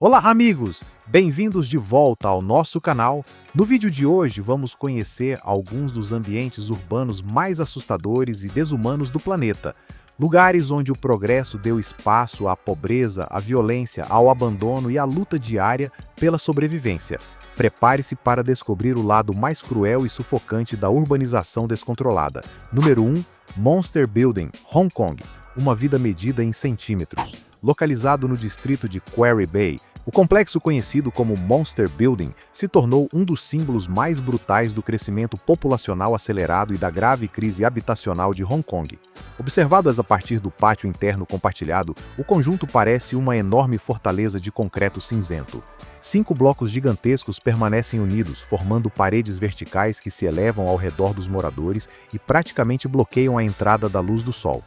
Olá, amigos! Bem-vindos de volta ao nosso canal. No vídeo de hoje, vamos conhecer alguns dos ambientes urbanos mais assustadores e desumanos do planeta. Lugares onde o progresso deu espaço à pobreza, à violência, ao abandono e à luta diária pela sobrevivência. Prepare-se para descobrir o lado mais cruel e sufocante da urbanização descontrolada. Número 1. Monster Building, Hong Kong. Uma vida medida em centímetros. Localizado no distrito de Quarry Bay, o complexo conhecido como Monster Building se tornou um dos símbolos mais brutais do crescimento populacional acelerado e da grave crise habitacional de Hong Kong. Observadas a partir do pátio interno compartilhado, o conjunto parece uma enorme fortaleza de concreto cinzento. 5 blocos gigantescos permanecem unidos, formando paredes verticais que se elevam ao redor dos moradores e praticamente bloqueiam a entrada da luz do sol.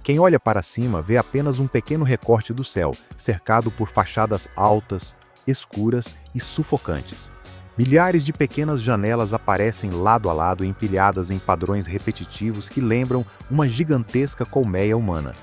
Quem olha para cima vê apenas um pequeno recorte do céu, cercado por fachadas altas, escuras e sufocantes. Milhares de pequenas janelas aparecem lado a lado empilhadas em padrões repetitivos que lembram uma gigantesca colmeia humana.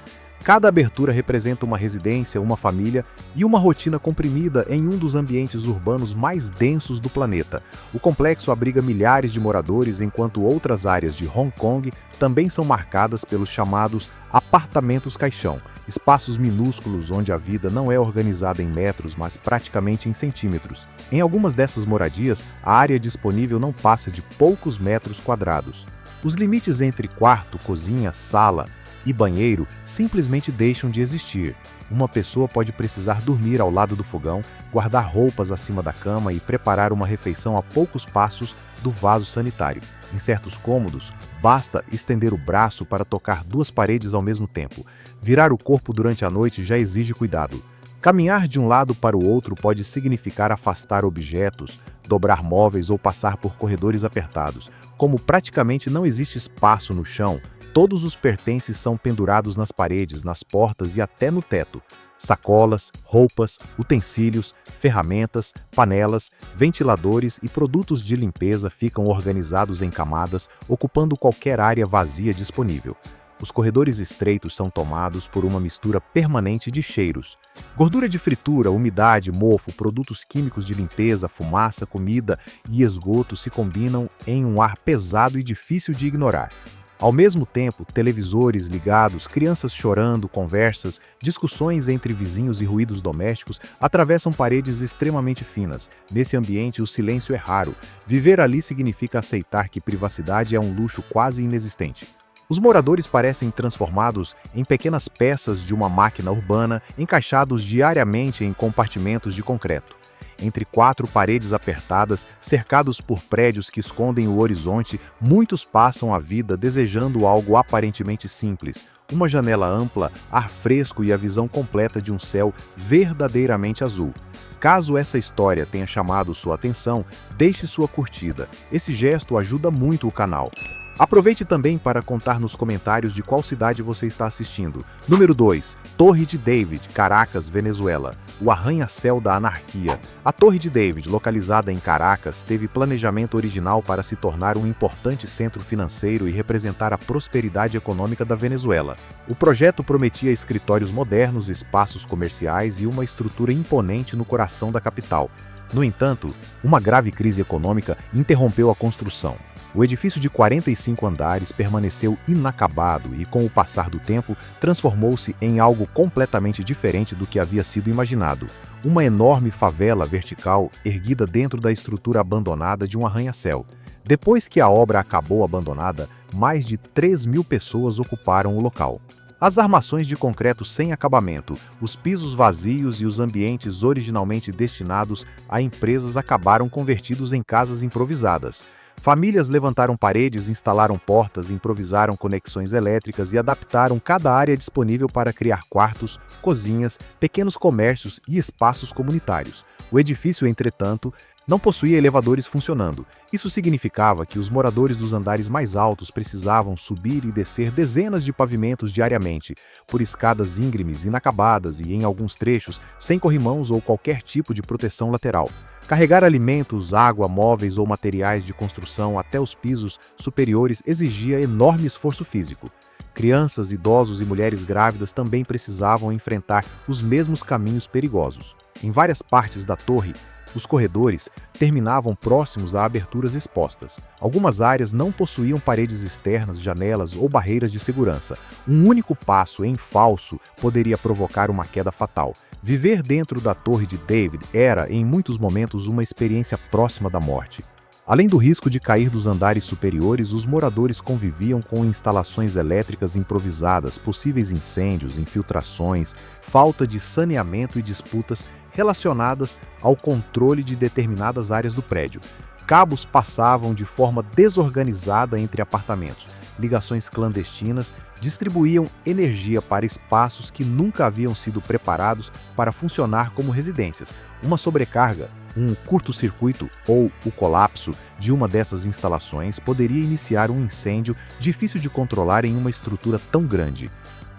Cada abertura representa uma residência, uma família e uma rotina comprimida em um dos ambientes urbanos mais densos do planeta. O complexo abriga milhares de moradores, enquanto outras áreas de Hong Kong também são marcadas pelos chamados apartamentos caixão, espaços minúsculos onde a vida não é organizada em metros, mas praticamente em centímetros. Em algumas dessas moradias, a área disponível não passa de poucos metros quadrados. Os limites entre quarto, cozinha, sala e banheiro simplesmente deixam de existir. Uma pessoa pode precisar dormir ao lado do fogão, guardar roupas acima da cama e preparar uma refeição a poucos passos do vaso sanitário. Em certos cômodos, basta estender o braço para tocar 2 paredes ao mesmo tempo. Virar o corpo durante a noite já exige cuidado. Caminhar de um lado para o outro pode significar afastar objetos, dobrar móveis ou passar por corredores apertados. Como praticamente não existe espaço no chão, todos os pertences são pendurados nas paredes, nas portas e até no teto. Sacolas, roupas, utensílios, ferramentas, panelas, ventiladores e produtos de limpeza ficam organizados em camadas, ocupando qualquer área vazia disponível. Os corredores estreitos são tomados por uma mistura permanente de cheiros. Gordura de fritura, umidade, mofo, produtos químicos de limpeza, fumaça, comida e esgoto se combinam em um ar pesado e difícil de ignorar. Ao mesmo tempo, televisores ligados, crianças chorando, conversas, discussões entre vizinhos e ruídos domésticos atravessam paredes extremamente finas. Nesse ambiente, o silêncio é raro. Viver ali significa aceitar que privacidade é um luxo quase inexistente. Os moradores parecem transformados em pequenas peças de uma máquina urbana, encaixados diariamente em compartimentos de concreto. Entre 4 paredes apertadas, cercados por prédios que escondem o horizonte, muitos passam a vida desejando algo aparentemente simples: uma janela ampla, ar fresco e a visão completa de um céu verdadeiramente azul. Caso essa história tenha chamado sua atenção, deixe sua curtida. Esse gesto ajuda muito o canal. Aproveite também para contar nos comentários de qual cidade você está assistindo. Número 2. Torre de David, Caracas, Venezuela. O arranha-céu da anarquia. A Torre de David, localizada em Caracas, teve planejamento original para se tornar um importante centro financeiro e representar a prosperidade econômica da Venezuela. O projeto prometia escritórios modernos, espaços comerciais e uma estrutura imponente no coração da capital. No entanto, uma grave crise econômica interrompeu a construção. O edifício de 45 andares permaneceu inacabado e, com o passar do tempo, transformou-se em algo completamente diferente do que havia sido imaginado. Uma enorme favela vertical erguida dentro da estrutura abandonada de um arranha-céu. Depois que a obra acabou abandonada, mais de 3.000 pessoas ocuparam o local. As armações de concreto sem acabamento, os pisos vazios e os ambientes originalmente destinados a empresas acabaram convertidos em casas improvisadas. Famílias levantaram paredes, instalaram portas, improvisaram conexões elétricas e adaptaram cada área disponível para criar quartos, cozinhas, pequenos comércios e espaços comunitários. O edifício, entretanto, não possuía elevadores funcionando. Isso significava que os moradores dos andares mais altos precisavam subir e descer dezenas de pavimentos diariamente, por escadas íngremes, inacabadas e, em alguns trechos, sem corrimãos ou qualquer tipo de proteção lateral. Carregar alimentos, água, móveis ou materiais de construção construção até os pisos superiores exigia enorme esforço físico. Crianças, idosos e mulheres grávidas também precisavam enfrentar os mesmos caminhos perigosos. Em várias partes da torre, os corredores terminavam próximos a aberturas expostas. Algumas áreas não possuíam paredes externas, janelas ou barreiras de segurança. Um único passo em falso poderia provocar uma queda fatal. Viver dentro da Torre de David era, em muitos momentos, uma experiência próxima da morte. Além do risco de cair dos andares superiores, os moradores conviviam com instalações elétricas improvisadas, possíveis incêndios, infiltrações, falta de saneamento e disputas relacionadas ao controle de determinadas áreas do prédio. Cabos passavam de forma desorganizada entre apartamentos. Ligações clandestinas distribuíam energia para espaços que nunca haviam sido preparados para funcionar como residências. Uma sobrecarga, um curto-circuito ou o colapso de uma dessas instalações poderia iniciar um incêndio difícil de controlar em uma estrutura tão grande.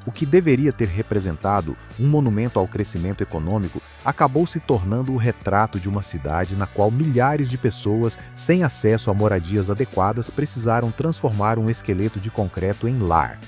O que deveria ter representado um monumento ao crescimento econômico acabou se tornando o retrato de uma cidade na qual milhares de pessoas, sem acesso a moradias adequadas, precisaram transformar um esqueleto de concreto em lar.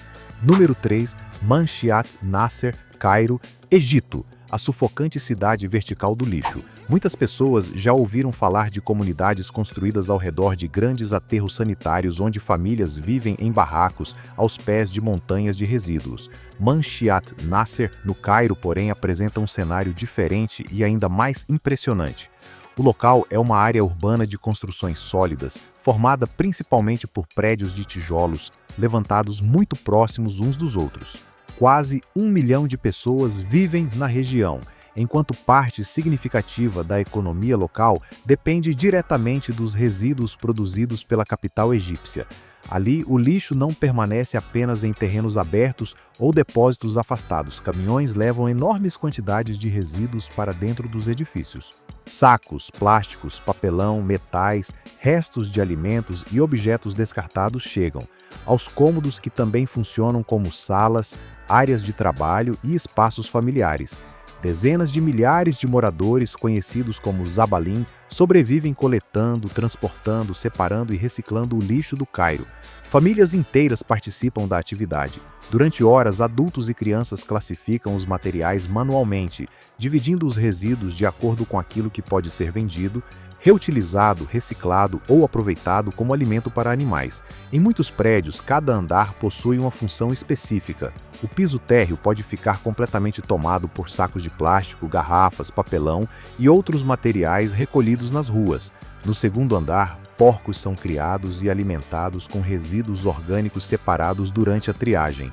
Número 3. Manshiyat Nasser, Cairo, Egito, a sufocante cidade vertical do lixo. Muitas pessoas já ouviram falar de comunidades construídas ao redor de grandes aterros sanitários onde famílias vivem em barracos aos pés de montanhas de resíduos. Manshiyat Nasser, no Cairo, porém, apresenta um cenário diferente e ainda mais impressionante. O local é uma área urbana de construções sólidas, formada principalmente por prédios de tijolos, levantados muito próximos uns dos outros. Quase 1 milhão de pessoas vivem na região, enquanto parte significativa da economia local depende diretamente dos resíduos produzidos pela capital egípcia. Ali, o lixo não permanece apenas em terrenos abertos ou depósitos afastados. Caminhões levam enormes quantidades de resíduos para dentro dos edifícios. Sacos, plásticos, papelão, metais, restos de alimentos e objetos descartados chegam aos cômodos que também funcionam como salas, áreas de trabalho e espaços familiares. Dezenas de milhares de moradores, conhecidos como Zabalim, sobrevivem coletando, transportando, separando e reciclando o lixo do Cairo. Famílias inteiras participam da atividade. Durante horas, adultos e crianças classificam os materiais manualmente, dividindo os resíduos de acordo com aquilo que pode ser vendido, reutilizado, reciclado ou aproveitado como alimento para animais. Em muitos prédios, cada andar possui uma função específica. O piso térreo pode ficar completamente tomado por sacos de plástico, garrafas, papelão e outros materiais recolhidos nas ruas. No segundo andar, porcos são criados e alimentados com resíduos orgânicos separados durante a triagem.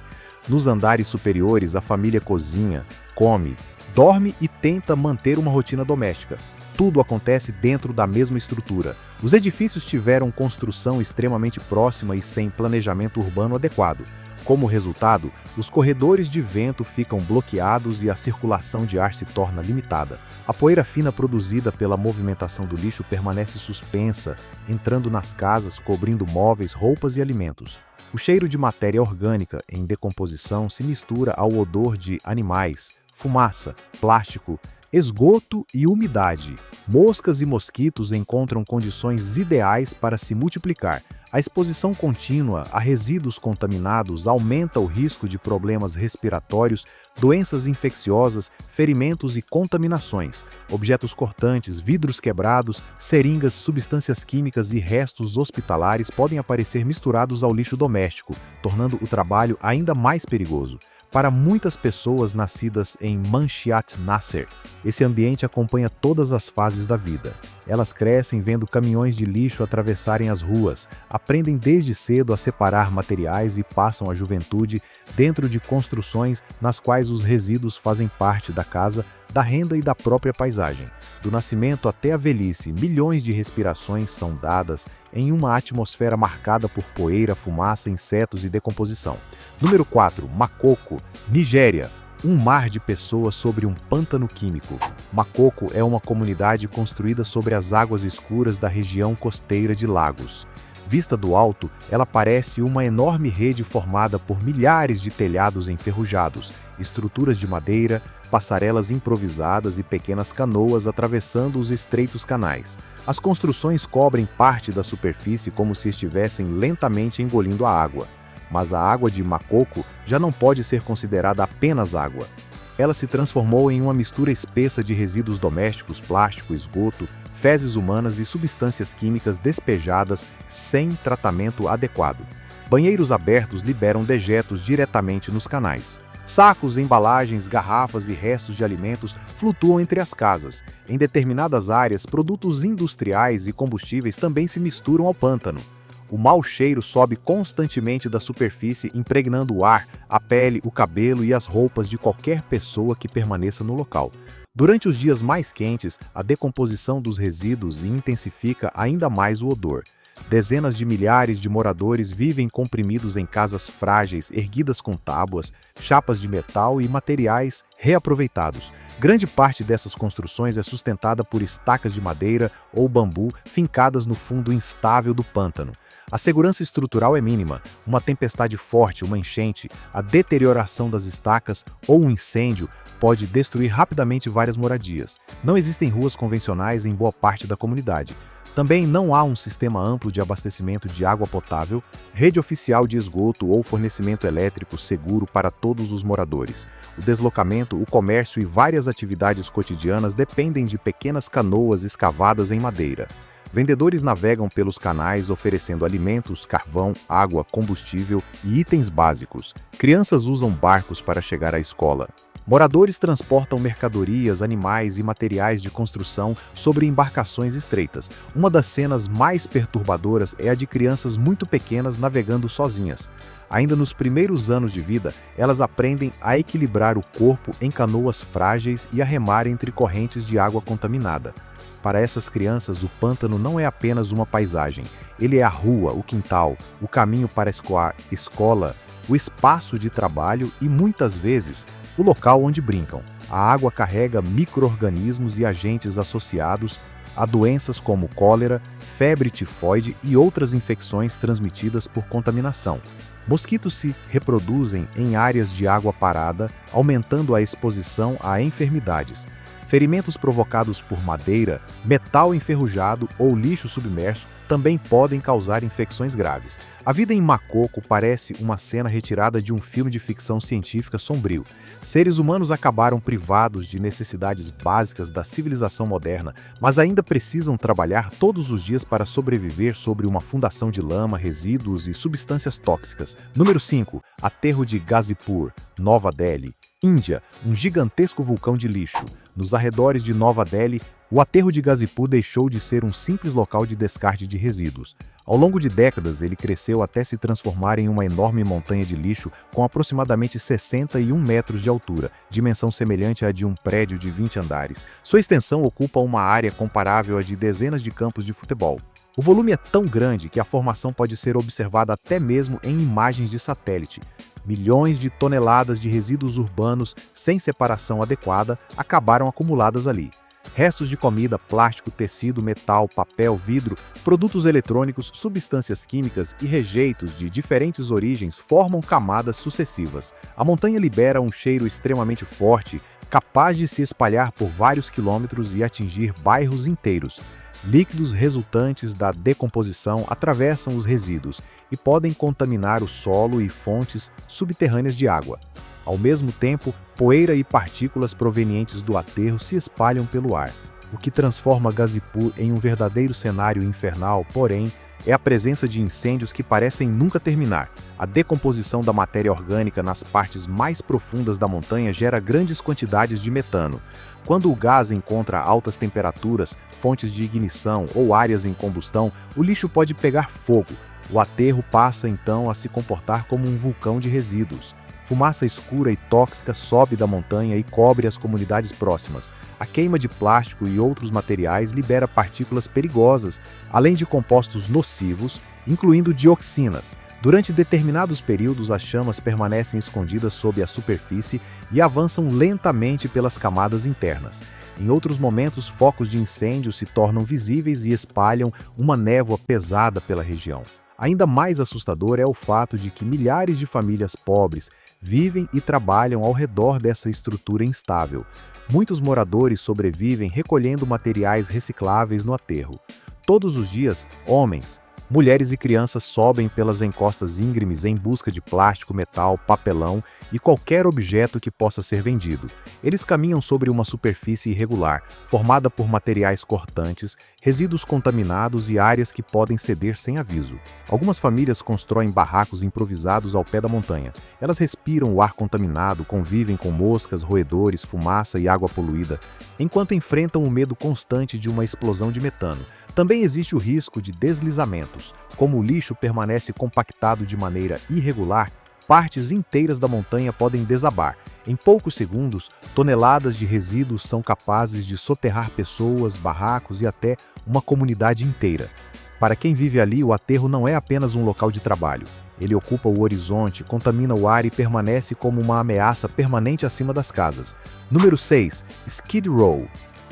Nos andares superiores, a família cozinha, come, dorme e tenta manter uma rotina doméstica. Tudo acontece dentro da mesma estrutura. Os edifícios tiveram construção extremamente próxima e sem planejamento urbano adequado. Como resultado, os corredores de vento ficam bloqueados e a circulação de ar se torna limitada. A poeira fina produzida pela movimentação do lixo permanece suspensa, entrando nas casas, cobrindo móveis, roupas e alimentos. O cheiro de matéria orgânica em decomposição se mistura ao odor de animais, fumaça, plástico, esgoto e umidade. Moscas e mosquitos encontram condições ideais para se multiplicar. A exposição contínua a resíduos contaminados aumenta o risco de problemas respiratórios, doenças infecciosas, ferimentos e contaminações. Objetos cortantes, vidros quebrados, seringas, substâncias químicas e restos hospitalares podem aparecer misturados ao lixo doméstico, tornando o trabalho ainda mais perigoso. Para muitas pessoas nascidas em Manshiyat Nasser, esse ambiente acompanha todas as fases da vida. Elas crescem vendo caminhões de lixo atravessarem as ruas, aprendem desde cedo a separar materiais e passam a juventude dentro de construções nas quais os resíduos fazem parte da casa, da renda e da própria paisagem. Do nascimento até a velhice, milhões de respirações são dadas em uma atmosfera marcada por poeira, fumaça, insetos e decomposição. Número 4. Makoko, Nigéria. Um mar de pessoas sobre um pântano químico. Makoko é uma comunidade construída sobre as águas escuras da região costeira de Lagos. Vista do alto, ela parece uma enorme rede formada por milhares de telhados enferrujados, estruturas de madeira, passarelas improvisadas e pequenas canoas atravessando os estreitos canais. As construções cobrem parte da superfície como se estivessem lentamente engolindo a água. Mas a água de Makoko já não pode ser considerada apenas água. Ela se transformou em uma mistura espessa de resíduos domésticos, plástico, esgoto, fezes humanas e substâncias químicas despejadas sem tratamento adequado. Banheiros abertos liberam dejetos diretamente nos canais. Sacos, embalagens, garrafas e restos de alimentos flutuam entre as casas. Em determinadas áreas, produtos industriais e combustíveis também se misturam ao pântano. O mau cheiro sobe constantemente da superfície, impregnando o ar, a pele, o cabelo e as roupas de qualquer pessoa que permaneça no local. Durante os dias mais quentes, a decomposição dos resíduos intensifica ainda mais o odor. Dezenas de milhares de moradores vivem comprimidos em casas frágeis, erguidas com tábuas, chapas de metal e materiais reaproveitados. Grande parte dessas construções é sustentada por estacas de madeira ou bambu fincadas no fundo instável do pântano. A segurança estrutural é mínima. Uma tempestade forte, uma enchente, a deterioração das estacas ou um incêndio pode destruir rapidamente várias moradias. Não existem ruas convencionais em boa parte da comunidade. Também não há um sistema amplo de abastecimento de água potável, rede oficial de esgoto ou fornecimento elétrico seguro para todos os moradores. O deslocamento, o comércio e várias atividades cotidianas dependem de pequenas canoas escavadas em madeira. Vendedores navegam pelos canais oferecendo alimentos, carvão, água, combustível e itens básicos. Crianças usam barcos para chegar à escola. Moradores transportam mercadorias, animais e materiais de construção sobre embarcações estreitas. Uma das cenas mais perturbadoras é a de crianças muito pequenas navegando sozinhas. Ainda nos primeiros anos de vida, elas aprendem a equilibrar o corpo em canoas frágeis e a remar entre correntes de água contaminada. Para essas crianças, o pântano não é apenas uma paisagem. Ele é a rua, o quintal, o caminho para a escola, o espaço de trabalho e, muitas vezes, o local onde brincam. A água carrega micro-organismos e agentes associados a doenças como cólera, febre tifoide e outras infecções transmitidas por contaminação. Mosquitos se reproduzem em áreas de água parada, aumentando a exposição a enfermidades. Ferimentos provocados por madeira, metal enferrujado ou lixo submerso também podem causar infecções graves. A vida em Makoko parece uma cena retirada de um filme de ficção científica sombrio. Seres humanos acabaram privados de necessidades básicas da civilização moderna, mas ainda precisam trabalhar todos os dias para sobreviver sobre uma fundação de lama, resíduos e substâncias tóxicas. Número 5. Aterro de Ghazipur, Nova Delhi. Índia, um gigantesco vulcão de lixo. Nos arredores de Nova Delhi, o aterro de Ghazipur deixou de ser um simples local de descarte de resíduos. Ao longo de décadas, ele cresceu até se transformar em uma enorme montanha de lixo com aproximadamente 61 metros de altura, dimensão semelhante à de um prédio de 20 andares. Sua extensão ocupa uma área comparável à de dezenas de campos de futebol. O volume é tão grande que a formação pode ser observada até mesmo em imagens de satélite. Milhões de toneladas de resíduos urbanos sem separação adequada acabaram acumuladas ali. Restos de comida, plástico, tecido, metal, papel, vidro, produtos eletrônicos, substâncias químicas e rejeitos de diferentes origens formam camadas sucessivas. A montanha libera um cheiro extremamente forte, capaz de se espalhar por vários quilômetros e atingir bairros inteiros. Líquidos resultantes da decomposição atravessam os resíduos e podem contaminar o solo e fontes subterrâneas de água. Ao mesmo tempo, poeira e partículas provenientes do aterro se espalham pelo ar. O que transforma Ghazipur em um verdadeiro cenário infernal, porém, é a presença de incêndios que parecem nunca terminar. A decomposição da matéria orgânica nas partes mais profundas da montanha gera grandes quantidades de metano. Quando o gás encontra altas temperaturas, fontes de ignição ou áreas em combustão, o lixo pode pegar fogo. O aterro passa então a se comportar como um vulcão de resíduos. Fumaça escura e tóxica sobe da montanha e cobre as comunidades próximas. A queima de plástico e outros materiais libera partículas perigosas, além de compostos nocivos, incluindo dioxinas. Durante determinados períodos, as chamas permanecem escondidas sob a superfície e avançam lentamente pelas camadas internas. Em outros momentos, focos de incêndio se tornam visíveis e espalham uma névoa pesada pela região. Ainda mais assustador é o fato de que milhares de famílias pobres vivem e trabalham ao redor dessa estrutura instável. Muitos moradores sobrevivem recolhendo materiais recicláveis no aterro. Todos os dias, homens, mulheres e crianças sobem pelas encostas íngremes em busca de plástico, metal, papelão e qualquer objeto que possa ser vendido. Eles caminham sobre uma superfície irregular, formada por materiais cortantes, resíduos contaminados e áreas que podem ceder sem aviso. Algumas famílias constroem barracos improvisados ao pé da montanha. Elas respiram o ar contaminado, convivem com moscas, roedores, fumaça e água poluída, enquanto enfrentam o medo constante de uma explosão de metano. Também existe o risco de deslizamentos. Como o lixo permanece compactado de maneira irregular, partes inteiras da montanha podem desabar. Em poucos segundos, toneladas de resíduos são capazes de soterrar pessoas, barracos e até uma comunidade inteira. Para quem vive ali, o aterro não é apenas um local de trabalho. Ele ocupa o horizonte, contamina o ar e permanece como uma ameaça permanente acima das casas. Número 6. Skid Row.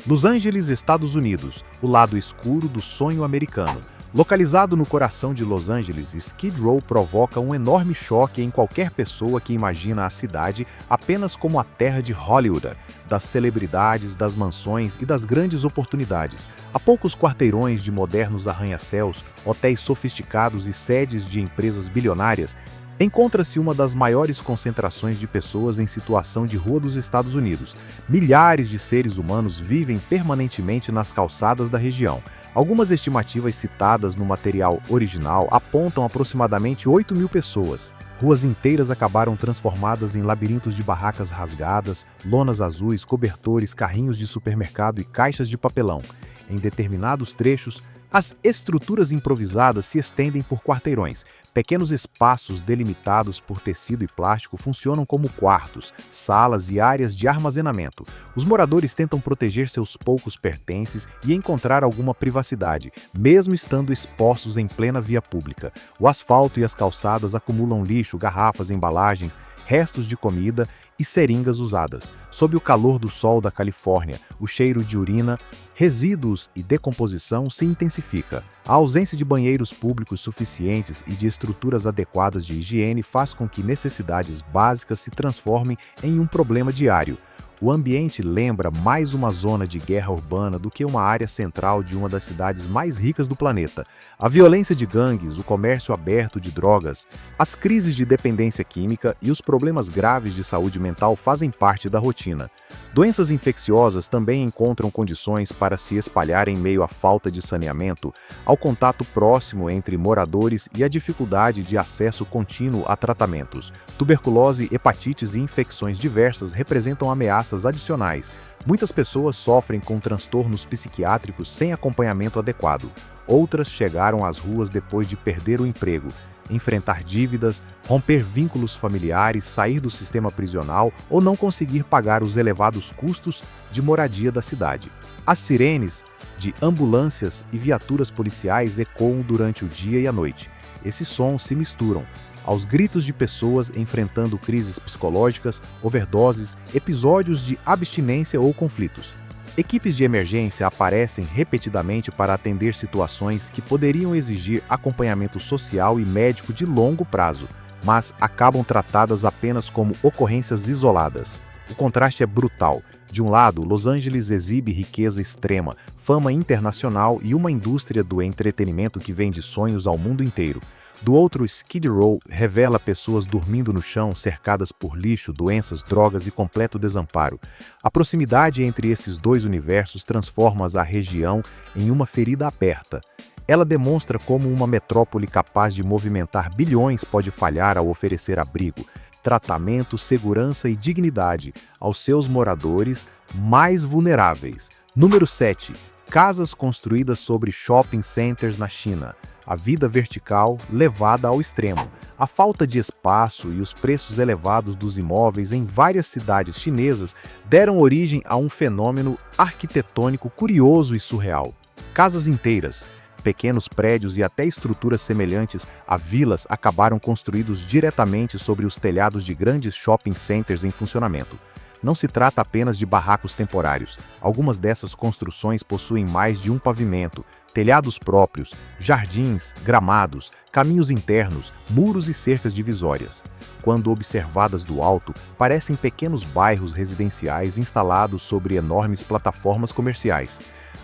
Los Angeles, Estados Unidos, o lado escuro do sonho americano. Localizado no coração de Los Angeles, Skid Row provoca um enorme choque em qualquer pessoa que imagina a cidade apenas como a terra de Hollywood, das celebridades, das mansões e das grandes oportunidades. A poucos quarteirões de modernos arranha-céus, hotéis sofisticados e sedes de empresas bilionárias, encontra-se uma das maiores concentrações de pessoas em situação de rua dos Estados Unidos. Milhares de seres humanos vivem permanentemente nas calçadas da região. Algumas estimativas citadas no material original apontam aproximadamente 8.000 pessoas. Ruas inteiras acabaram transformadas em labirintos de barracas rasgadas, lonas azuis, cobertores, carrinhos de supermercado e caixas de papelão. Em determinados trechos, as estruturas improvisadas se estendem por quarteirões. Pequenos espaços delimitados por tecido e plástico funcionam como quartos, salas e áreas de armazenamento. Os moradores tentam proteger seus poucos pertences e encontrar alguma privacidade, mesmo estando expostos em plena via pública. O asfalto e as calçadas acumulam lixo, garrafas, embalagens, restos de comida e seringas usadas. Sob o calor do sol da Califórnia, o cheiro de urina, resíduos e decomposição se intensifica. A ausência de banheiros públicos suficientes e de estruturas adequadas de higiene faz com que necessidades básicas se transformem em um problema diário. O ambiente lembra mais uma zona de guerra urbana do que uma área central de uma das cidades mais ricas do planeta. A violência de gangues, o comércio aberto de drogas, as crises de dependência química e os problemas graves de saúde mental fazem parte da rotina. Doenças infecciosas também encontram condições para se espalhar em meio à falta de saneamento, ao contato próximo entre moradores e à dificuldade de acesso contínuo a tratamentos. Tuberculose, hepatites e infecções diversas representam ameaças adicionais. Muitas pessoas sofrem com transtornos psiquiátricos sem acompanhamento adequado. Outras chegaram às ruas depois de perder o emprego, enfrentar dívidas, romper vínculos familiares, sair do sistema prisional ou não conseguir pagar os elevados custos de moradia da cidade. As sirenes de ambulâncias e viaturas policiais ecoam durante o dia e a noite. Esses sons se misturam aos gritos de pessoas enfrentando crises psicológicas, overdoses, episódios de abstinência ou conflitos. Equipes de emergência aparecem repetidamente para atender situações que poderiam exigir acompanhamento social e médico de longo prazo, mas acabam tratadas apenas como ocorrências isoladas. O contraste é brutal. De um lado, Los Angeles exibe riqueza extrema, fama internacional e uma indústria do entretenimento que vende sonhos ao mundo inteiro. Do outro, Skid Row revela pessoas dormindo no chão, cercadas por lixo, doenças, drogas e completo desamparo. A proximidade entre esses dois universos transforma a região em uma ferida aberta. Ela demonstra como uma metrópole capaz de movimentar bilhões pode falhar ao oferecer abrigo, tratamento, segurança e dignidade aos seus moradores mais vulneráveis. Número 7. Casas construídas sobre shopping centers na China. A vida vertical levada ao extremo. A falta de espaço e os preços elevados dos imóveis em várias cidades chinesas deram origem a um fenômeno arquitetônico curioso e surreal. Casas inteiras, pequenos prédios e até estruturas semelhantes a vilas acabaram construídos diretamente sobre os telhados de grandes shopping centers em funcionamento. Não se trata apenas de barracos temporários. Algumas dessas construções possuem mais de um pavimento, telhados próprios, jardins, gramados, caminhos internos, muros e cercas divisórias. Quando observadas do alto, parecem pequenos bairros residenciais instalados sobre enormes plataformas comerciais.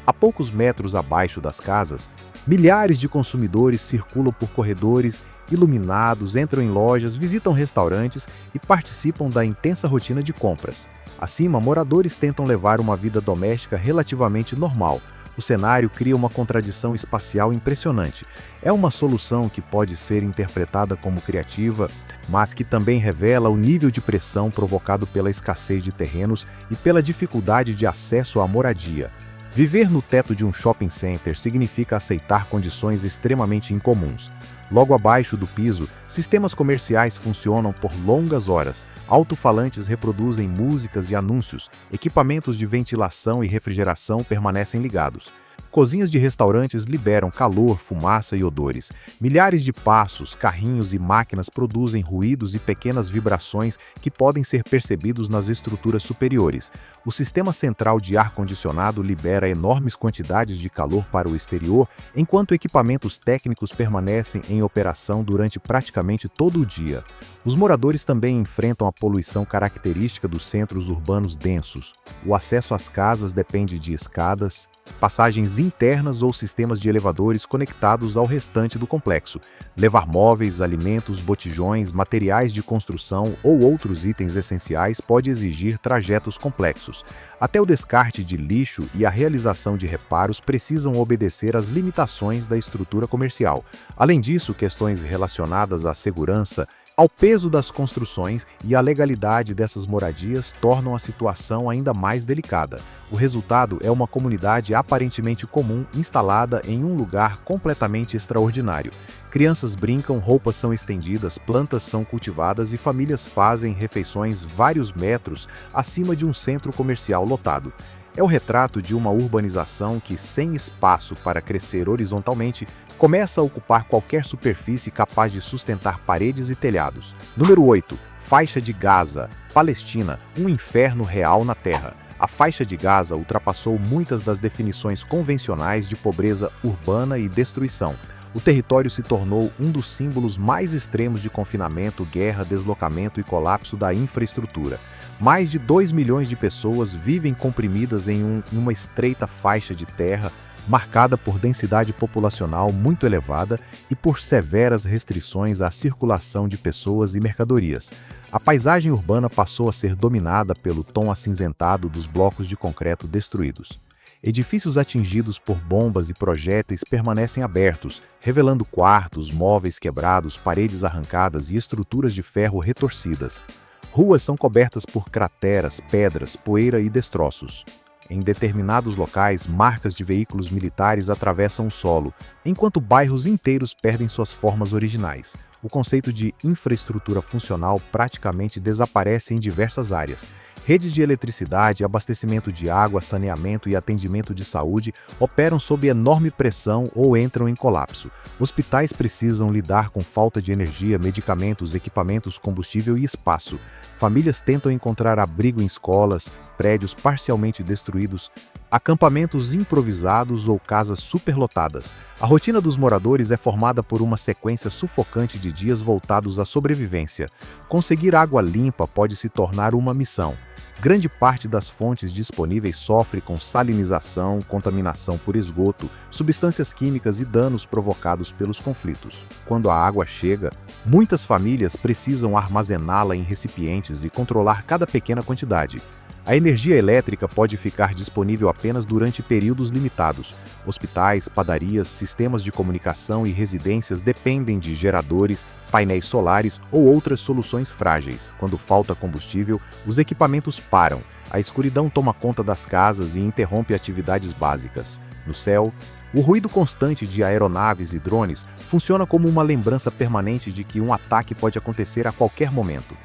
A poucos metros abaixo das casas, milhares de consumidores circulam por corredores iluminados, entram em lojas, visitam restaurantes e participam da intensa rotina de compras. Acima, moradores tentam levar uma vida doméstica relativamente normal. O cenário cria uma contradição espacial impressionante. É uma solução que pode ser interpretada como criativa, mas que também revela o nível de pressão provocado pela escassez de terrenos e pela dificuldade de acesso à moradia. Viver no teto de um shopping center significa aceitar condições extremamente incomuns. Logo abaixo do piso, sistemas comerciais funcionam por longas horas, alto-falantes reproduzem músicas e anúncios, equipamentos de ventilação e refrigeração permanecem ligados. Cozinhas de restaurantes liberam calor, fumaça e odores. Milhares de passos, carrinhos e máquinas produzem ruídos e pequenas vibrações que podem ser percebidos nas estruturas superiores. O sistema central de ar-condicionado libera enormes quantidades de calor para o exterior, enquanto equipamentos técnicos permanecem em operação durante praticamente todo o dia. Os moradores também enfrentam a poluição característica dos centros urbanos densos. O acesso às casas depende de escadas, passagens internas ou sistemas de elevadores conectados ao restante do complexo. Levar móveis, alimentos, botijões, materiais de construção ou outros itens essenciais pode exigir trajetos complexos. Até o descarte de lixo e a realização de reparos precisam obedecer às limitações da estrutura comercial. Além disso, questões relacionadas à segurança, ao peso das construções e à legalidade dessas moradias tornam a situação ainda mais delicada. O resultado é uma comunidade aparentemente comum instalada em um lugar completamente extraordinário. Crianças brincam, roupas são estendidas, plantas são cultivadas e famílias fazem refeições vários metros acima de um centro comercial lotado. É o retrato de uma urbanização que, sem espaço para crescer horizontalmente, começa a ocupar qualquer superfície capaz de sustentar paredes e telhados. Número 8. Faixa de Gaza, Palestina, um inferno real na Terra. A faixa de Gaza ultrapassou muitas das definições convencionais de pobreza urbana e destruição. O território se tornou um dos símbolos mais extremos de confinamento, guerra, deslocamento e colapso da infraestrutura. Mais de 2 milhões de pessoas vivem comprimidas em uma estreita faixa de terra, marcada por densidade populacional muito elevada e por severas restrições à circulação de pessoas e mercadorias. A paisagem urbana passou a ser dominada pelo tom acinzentado dos blocos de concreto destruídos. Edifícios atingidos por bombas e projéteis permanecem abertos, revelando quartos, móveis quebrados, paredes arrancadas e estruturas de ferro retorcidas. Ruas são cobertas por crateras, pedras, poeira e destroços. Em determinados locais, marcas de veículos militares atravessam o solo, enquanto bairros inteiros perdem suas formas originais. O conceito de infraestrutura funcional praticamente desaparece em diversas áreas. Redes de eletricidade, abastecimento de água, saneamento e atendimento de saúde operam sob enorme pressão ou entram em colapso. Hospitais precisam lidar com falta de energia, medicamentos, equipamentos, combustível e espaço. Famílias tentam encontrar abrigo em escolas, prédios parcialmente destruídos, acampamentos improvisados ou casas superlotadas. A rotina dos moradores é formada por uma sequência sufocante de dias voltados à sobrevivência. Conseguir água limpa pode se tornar uma missão. Grande parte das fontes disponíveis sofre com salinização, contaminação por esgoto, substâncias químicas e danos provocados pelos conflitos. Quando a água chega, muitas famílias precisam armazená-la em recipientes e controlar cada pequena quantidade. A energia elétrica pode ficar disponível apenas durante períodos limitados. Hospitais, padarias, sistemas de comunicação e residências dependem de geradores, painéis solares ou outras soluções frágeis. Quando falta combustível, os equipamentos param. A escuridão toma conta das casas e interrompe atividades básicas. No céu, o ruído constante de aeronaves e drones funciona como uma lembrança permanente de que um ataque pode acontecer a qualquer momento.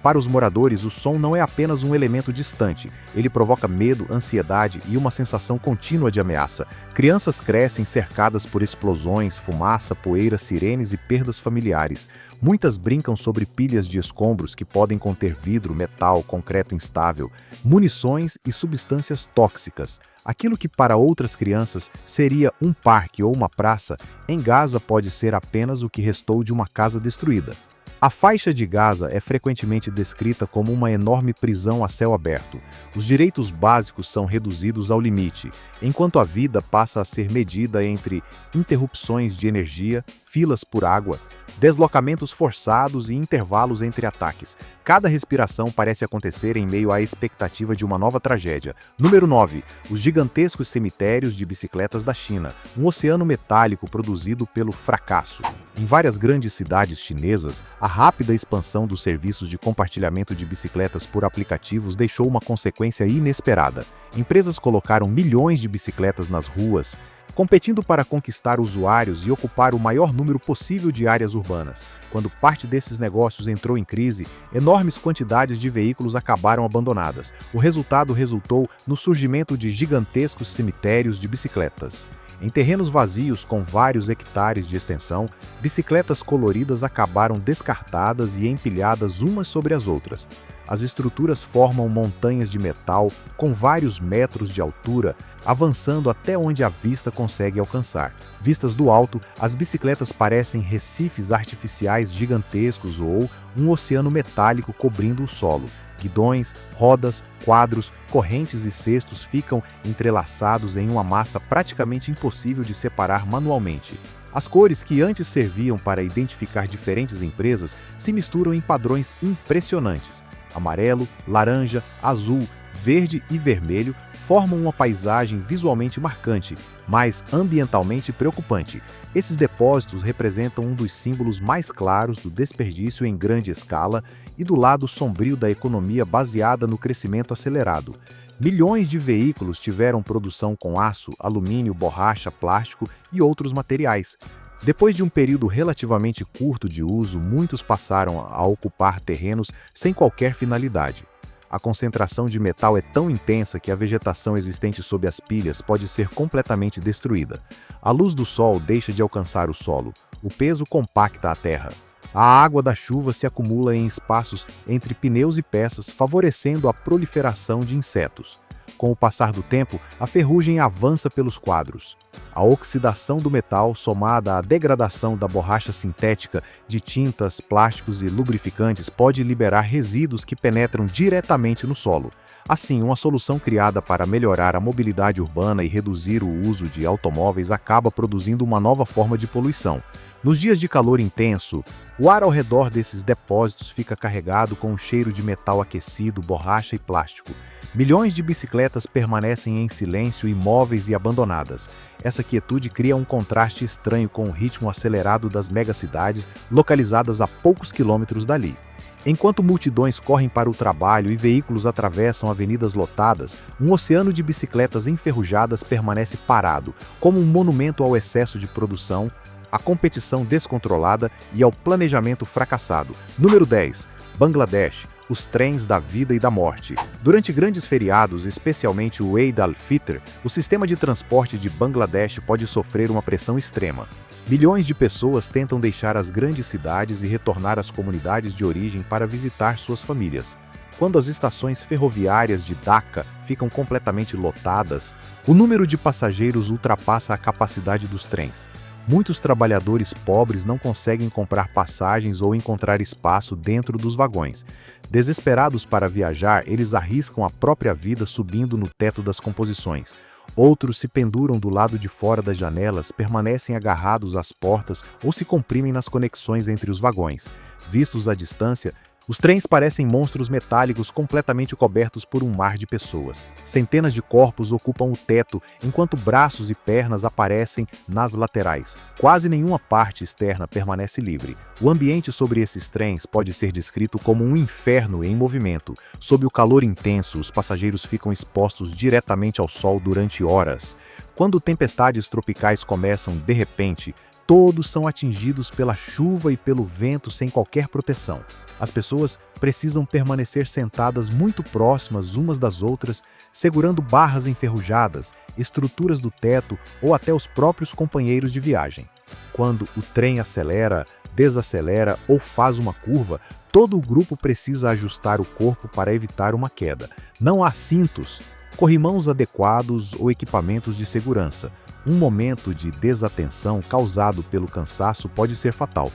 Para os moradores, o som não é apenas um elemento distante. Ele provoca medo, ansiedade e uma sensação contínua de ameaça. Crianças crescem cercadas por explosões, fumaça, poeira, sirenes e perdas familiares. Muitas brincam sobre pilhas de escombros que podem conter vidro, metal, concreto instável, munições e substâncias tóxicas. Aquilo que para outras crianças seria um parque ou uma praça, em Gaza pode ser apenas o que restou de uma casa destruída. A faixa de Gaza é frequentemente descrita como uma enorme prisão a céu aberto. Os direitos básicos são reduzidos ao limite, enquanto a vida passa a ser medida entre interrupções de energia, filas por água, deslocamentos forçados e intervalos entre ataques. Cada respiração parece acontecer em meio à expectativa de uma nova tragédia. Número 9. Os gigantescos cemitérios de bicicletas da China, um oceano metálico produzido pelo fracasso. Em várias grandes cidades chinesas, a rápida expansão dos serviços de compartilhamento de bicicletas por aplicativos deixou uma consequência inesperada. Empresas colocaram milhões de bicicletas nas ruas, competindo para conquistar usuários e ocupar o maior número possível de áreas urbanas. Quando parte desses negócios entrou em crise, enormes quantidades de veículos acabaram abandonadas. O resultado resultou no surgimento de gigantescos cemitérios de bicicletas. Em terrenos vazios com vários hectares de extensão, bicicletas coloridas acabaram descartadas e empilhadas umas sobre as outras. As estruturas formam montanhas de metal com vários metros de altura, avançando até onde a vista consegue alcançar. Vistas do alto, as bicicletas parecem recifes artificiais gigantescos ou um oceano metálico cobrindo o solo. Guidões, rodas, quadros, correntes e cestos ficam entrelaçados em uma massa praticamente impossível de separar manualmente. As cores que antes serviam para identificar diferentes empresas se misturam em padrões impressionantes. Amarelo, laranja, azul, verde e vermelho formam uma paisagem visualmente marcante, mas ambientalmente preocupante. Esses depósitos representam um dos símbolos mais claros do desperdício em grande escala e do lado sombrio da economia baseada no crescimento acelerado. Milhões de veículos tiveram produção com aço, alumínio, borracha, plástico e outros materiais. Depois de um período relativamente curto de uso, muitos passaram a ocupar terrenos sem qualquer finalidade. A concentração de metal é tão intensa que a vegetação existente sob as pilhas pode ser completamente destruída. A luz do sol deixa de alcançar o solo. O peso compacta a terra. A água da chuva se acumula em espaços entre pneus e peças, favorecendo a proliferação de insetos. Com o passar do tempo, a ferrugem avança pelos quadros. A oxidação do metal, somada à degradação da borracha sintética, de tintas, plásticos e lubrificantes, pode liberar resíduos que penetram diretamente no solo. Assim, uma solução criada para melhorar a mobilidade urbana e reduzir o uso de automóveis acaba produzindo uma nova forma de poluição. Nos dias de calor intenso, o ar ao redor desses depósitos fica carregado com um cheiro de metal aquecido, borracha e plástico. Milhões de bicicletas permanecem em silêncio, imóveis e abandonadas. Essa quietude cria um contraste estranho com o ritmo acelerado das megacidades localizadas a poucos quilômetros dali. Enquanto multidões correm para o trabalho e veículos atravessam avenidas lotadas, um oceano de bicicletas enferrujadas permanece parado, como um monumento ao excesso de produção, à competição descontrolada e ao planejamento fracassado. Número 10. Bangladesh. Os trens da vida e da morte. Durante grandes feriados, especialmente o Eid al-Fitr, o sistema de transporte de Bangladesh pode sofrer uma pressão extrema. Milhões de pessoas tentam deixar as grandes cidades e retornar às comunidades de origem para visitar suas famílias. Quando as estações ferroviárias de Dhaka ficam completamente lotadas, o número de passageiros ultrapassa a capacidade dos trens. Muitos trabalhadores pobres não conseguem comprar passagens ou encontrar espaço dentro dos vagões. Desesperados para viajar, eles arriscam a própria vida subindo no teto das composições. Outros se penduram do lado de fora das janelas, permanecem agarrados às portas ou se comprimem nas conexões entre os vagões. Vistos à distância, os trens parecem monstros metálicos completamente cobertos por um mar de pessoas. Centenas de corpos ocupam o teto, enquanto braços e pernas aparecem nas laterais. Quase nenhuma parte externa permanece livre. O ambiente sobre esses trens pode ser descrito como um inferno em movimento. Sob o calor intenso, os passageiros ficam expostos diretamente ao sol durante horas. Quando tempestades tropicais começam de repente, Todos são atingidos pela chuva e pelo vento sem qualquer proteção. As pessoas precisam permanecer sentadas muito próximas umas das outras, segurando barras enferrujadas, estruturas do teto ou até os próprios companheiros de viagem. Quando o trem acelera, desacelera ou faz uma curva, todo o grupo precisa ajustar o corpo para evitar uma queda. Não há cintos, corrimãos adequados ou equipamentos de segurança. Um momento de desatenção causado pelo cansaço pode ser fatal.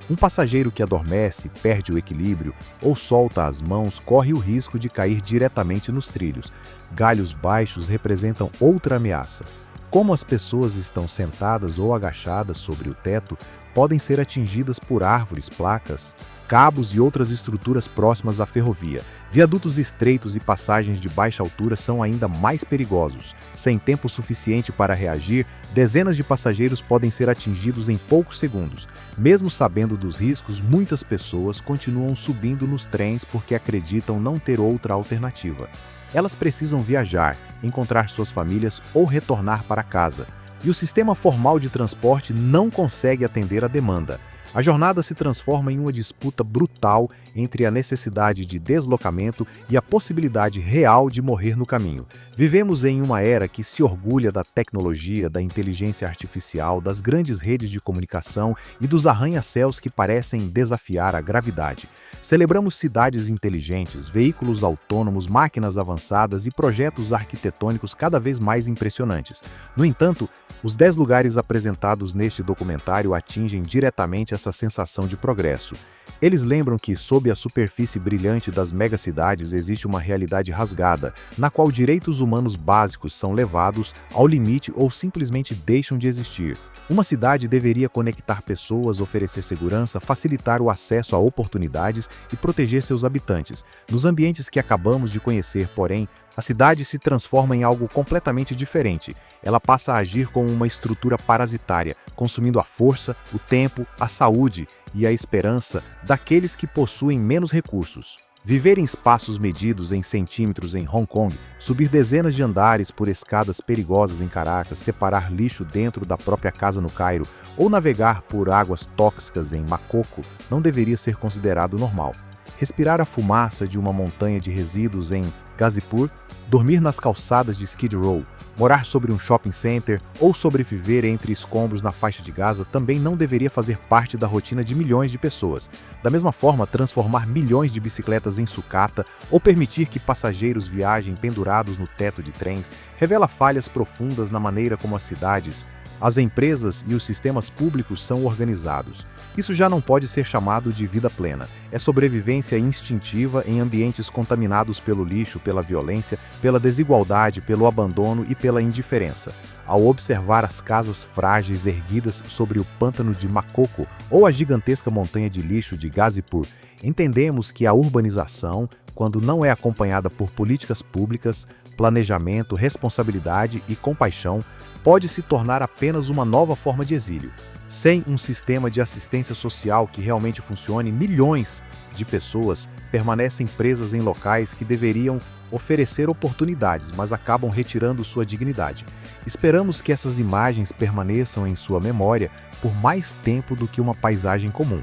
Um passageiro que adormece, perde o equilíbrio ou solta as mãos corre o risco de cair diretamente nos trilhos. Galhos baixos representam outra ameaça. Como as pessoas estão sentadas ou agachadas sobre o teto, podem ser atingidas por árvores, placas, cabos e outras estruturas próximas à ferrovia. Viadutos estreitos e passagens de baixa altura são ainda mais perigosos. Sem tempo suficiente para reagir, dezenas de passageiros podem ser atingidos em poucos segundos. Mesmo sabendo dos riscos, muitas pessoas continuam subindo nos trens porque acreditam não ter outra alternativa. Elas precisam viajar, encontrar suas famílias ou retornar para casa. E o sistema formal de transporte não consegue atender a demanda. A jornada se transforma em uma disputa brutal entre a necessidade de deslocamento e a possibilidade real de morrer no caminho. Vivemos em uma era que se orgulha da tecnologia, da inteligência artificial, das grandes redes de comunicação e dos arranha-céus que parecem desafiar a gravidade. Celebramos cidades inteligentes, veículos autônomos, máquinas avançadas e projetos arquitetônicos cada vez mais impressionantes. No entanto, os 10 lugares apresentados neste documentário atingem diretamente essa sensação de progresso. Eles lembram que, sob a superfície brilhante das megacidades, existe uma realidade rasgada, na qual direitos humanos básicos são levados ao limite ou simplesmente deixam de existir. Uma cidade deveria conectar pessoas, oferecer segurança, facilitar o acesso a oportunidades e proteger seus habitantes. Nos ambientes que acabamos de conhecer, porém, a cidade se transforma em algo completamente diferente. Ela passa a agir como uma estrutura parasitária, consumindo a força, o tempo, a saúde e a esperança daqueles que possuem menos recursos. Viver em espaços medidos em centímetros em Hong Kong, subir dezenas de andares por escadas perigosas em Caracas, separar lixo dentro da própria casa no Cairo ou navegar por águas tóxicas em Makoko não deveria ser considerado normal. Respirar a fumaça de uma montanha de resíduos em Gazipur, dormir nas calçadas de Skid Row, morar sobre um shopping center ou sobreviver entre escombros na faixa de Gaza também não deveria fazer parte da rotina de milhões de pessoas. Da mesma forma, transformar milhões de bicicletas em sucata ou permitir que passageiros viajem pendurados no teto de trens revela falhas profundas na maneira como as cidades, as empresas e os sistemas públicos são organizados. Isso já não pode ser chamado de vida plena. É sobrevivência instintiva em ambientes contaminados pelo lixo, pela violência, pela desigualdade, pelo abandono e pela indiferença. Ao observar as casas frágeis erguidas sobre o pântano de Makoko ou a gigantesca montanha de lixo de Gazipur, entendemos que a urbanização, quando não é acompanhada por políticas públicas, planejamento, responsabilidade e compaixão, pode se tornar apenas uma nova forma de exílio. Sem um sistema de assistência social que realmente funcione, milhões de pessoas permanecem presas em locais que deveriam oferecer oportunidades, mas acabam retirando sua dignidade. Esperamos que essas imagens permaneçam em sua memória por mais tempo do que uma paisagem comum,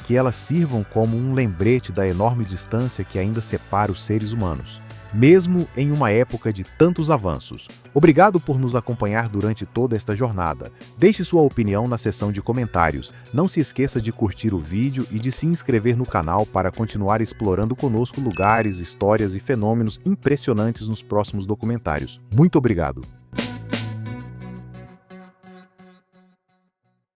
que elas sirvam como um lembrete da enorme distância que ainda separa os seres humanos, mesmo em uma época de tantos avanços. Obrigado por nos acompanhar durante toda esta jornada. Deixe sua opinião na seção de comentários. Não se esqueça de curtir o vídeo e de se inscrever no canal para continuar explorando conosco lugares, histórias e fenômenos impressionantes nos próximos documentários. Muito obrigado!